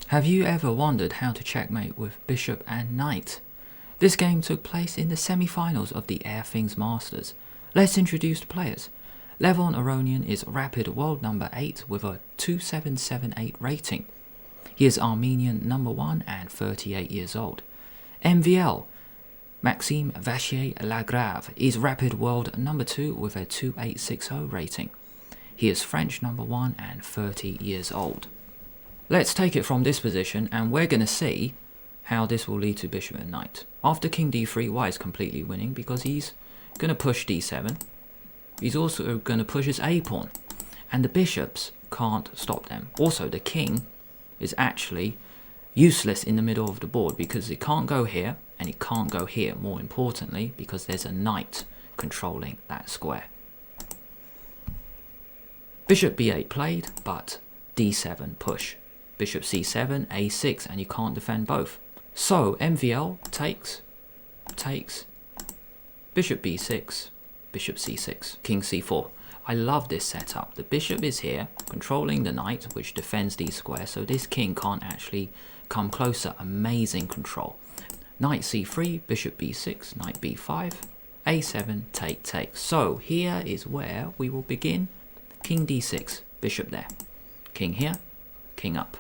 Have you ever wondered how to checkmate with bishop and knight? This game took place in the semi-finals of the Air Things Masters. Let's introduce the players. Levon Aronian is rapid world number 8 with a 2778 rating. He is Armenian number 1 and 38 years old. MVL Maxime Vachier-Lagrave is rapid world number 2 with a 2860 rating. He is French number 1 and 30 years old. Let's take it from this position and we're going to see how this will lead to bishop and knight. After king d3, white is completely winning because he's going to push d7. He's also going to push his a pawn, and the bishops can't stop them. Also, the king is actually useless in the middle of the board because it can't go here and it can't go here, more importantly, because there's a knight controlling that square. Bishop b8 played, but d7 push. Bishop c7, a6, and you can't defend both. So MVL takes, bishop b6, bishop c6, king c4. I love this setup. The bishop is here, controlling the knight, which defends these squares, so this king can't actually come closer. Amazing control. Knight c3, bishop b6, knight b5, a7, take. So here is where we will begin. King d6, bishop there. King here, king up.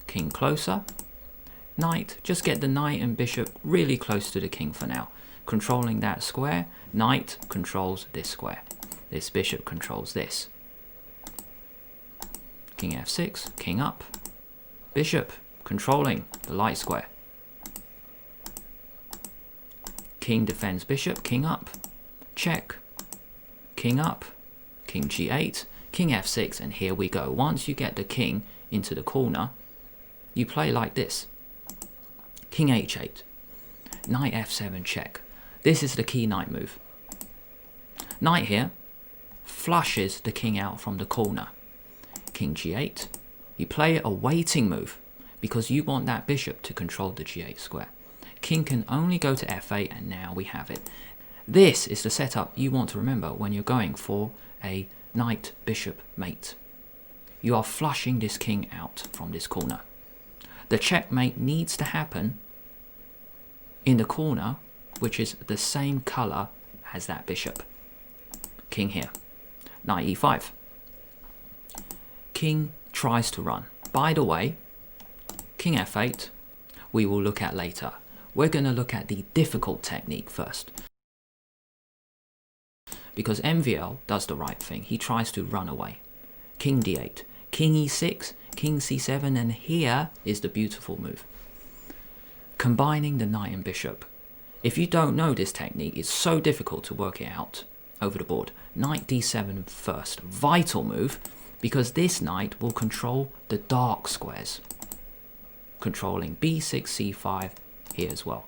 King closer. Knight, just get the knight and bishop really close to the king for now. Controlling that square, knight controls this square. This bishop controls this. King f6, king up. Bishop controlling the light square. King defends bishop, king up. Check. King up. King g8, king f6, and here we go. Once you get the king into the corner, you play like this. King h8, knight f7 check. This is the key knight move. Knight here flushes the king out from the corner. King g8, you play a waiting move because you want that bishop to control the g8 square. King can only go to f8, and now we have it. This is the setup you want to remember when you're going for a knight bishop mate. You are flushing this king out from this corner. The checkmate needs to happen in the corner, which is the same color as that bishop. King here. Knight e5. King tries to run. By the way, king f8 we will look at later. We're going to look at the difficult technique first, because MVL does the right thing. He tries to run away. King d8, king e6, king c7, and here is the beautiful move. Combining the knight and bishop. If you don't know this technique, it's so difficult to work it out over the board. Knight d7 first. Vital move, because this knight will control the dark squares. Controlling b6, c5 here as well.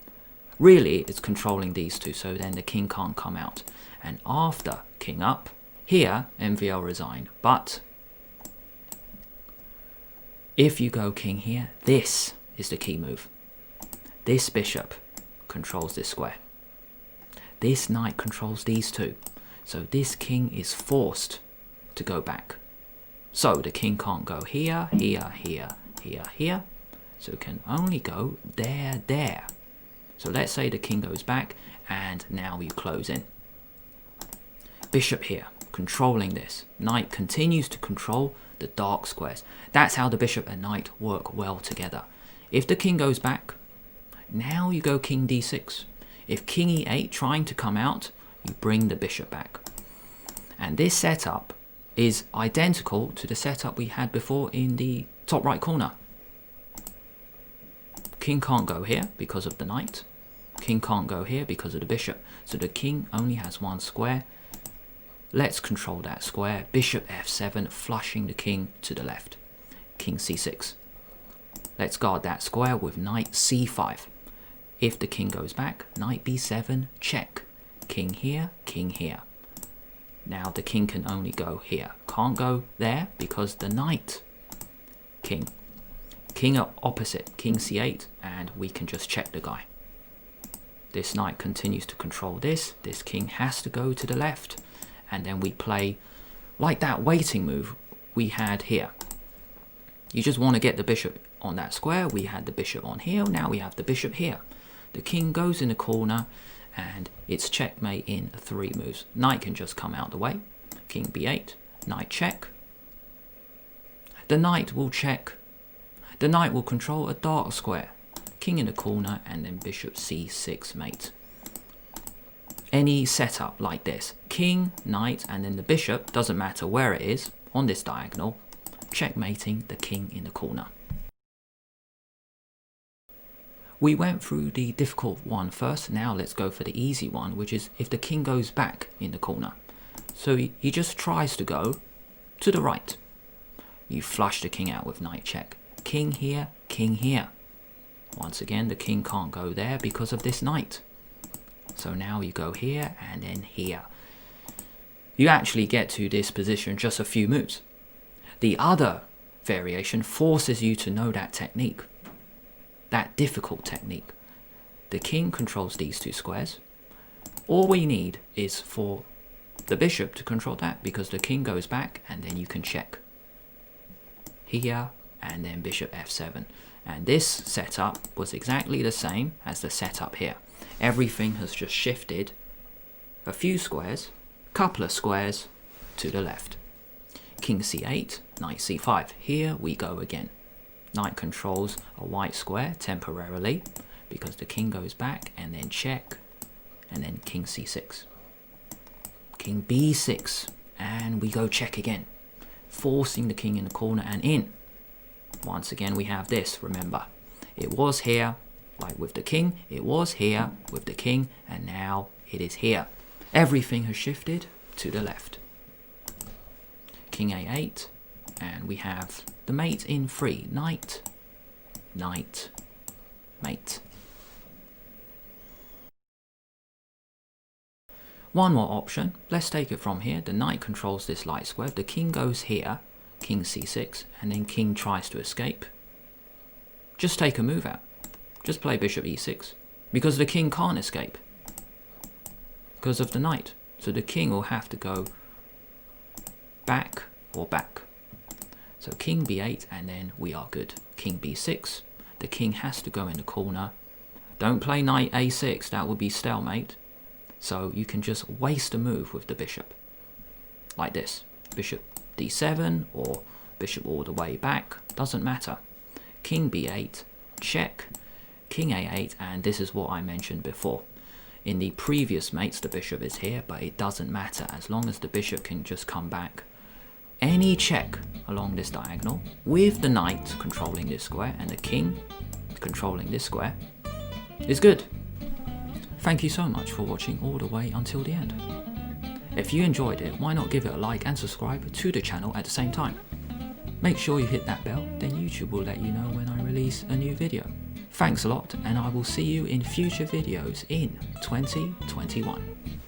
Really, it's controlling these two, so then the king can't come out. And after king up, here MVL resigned. But if you go king here, this is the key move. This bishop controls this square. This knight controls these two. So this king is forced to go back. So the king can't go here, here, here, here, here. So it can only go there, there. So let's say the king goes back, and now you close in. Bishop here, controlling this. Knight continues to control the dark squares. That's how the bishop and knight work well together. If the king goes back, now you go king d6. If king e8 trying to come out, you bring the bishop back. And this setup is identical to the setup we had before in the top right corner. King can't go here because of the knight. King can't go here because of the bishop. So the king only has one square. Let's control that square. Bishop f7, flushing the king to the left. King c6. Let's guard that square with knight c5. If the king goes back, knight b7, check. King here, king here. Now the king can only go here. Can't go there because the knight. King. King opposite, king c8, and we can just check the guy. This knight continues to control this. This king has to go to the left. And then we play like that waiting move we had here. You just want to get the bishop on that square. We had the bishop on here, now we have the bishop here. The king goes in the corner and it's checkmate in 3 moves. Knight can just come out the way. King b8, knight check. The knight will check. The knight will control a dark square. King in the corner and then bishop c6 mate. Any setup like this, king, knight, and then the bishop, doesn't matter where it is, on this diagonal, checkmating the king in the corner. We went through the difficult one first, now let's go for the easy one, which is if the king goes back in the corner. So he just tries to go to the right. You flush the king out with knight check. King here, king here. Once again, the king can't go there because of this knight. So now you go here and then here. You actually get to this position just a few moves. The other variation forces you to know that technique. That difficult technique. The king controls these 2 squares. All we need is for the bishop to control that, because the king goes back and then you can check. Here and then bishop f7. And this setup was exactly the same as the setup here. Everything has just shifted a few squares, couple of squares to the left. King c8, knight c5. Here we go again. Knight controls a white square temporarily because the king goes back and then check and then king c6. King b6 and we go check again, forcing the king in the corner and in. Once again we have this, remember, it was here, like with the king, it was here with the king, and now it is here. Everything has shifted to the left. King a8, and we have the mate in 3. Knight, knight, mate. One more option, let's take it from here. The knight controls this light square. The king goes here, king c6, and then king tries to escape. Just take a move out. Just play bishop e6, because the king can't escape because of the knight. So the king will have to go back or back. So king b8 and then we are good. King b6, the king has to go in the corner. Don't play knight a6, that would be stalemate. So you can just waste a move with the bishop. Like this, bishop d7 or bishop all the way back, doesn't matter. King b8, check. King a8, and this is what I mentioned before. In the previous mates the bishop is here, but it doesn't matter as long as the bishop can just come back. Any check along this diagonal with the knight controlling this square and the king controlling this square is good. Thank you so much for watching all the way until the end. If you enjoyed it, why not give it a like and subscribe to the channel at the same time. Make sure you hit that bell, then YouTube will let you know when I release a new video. Thanks a lot, and I will see you in future videos in 2021.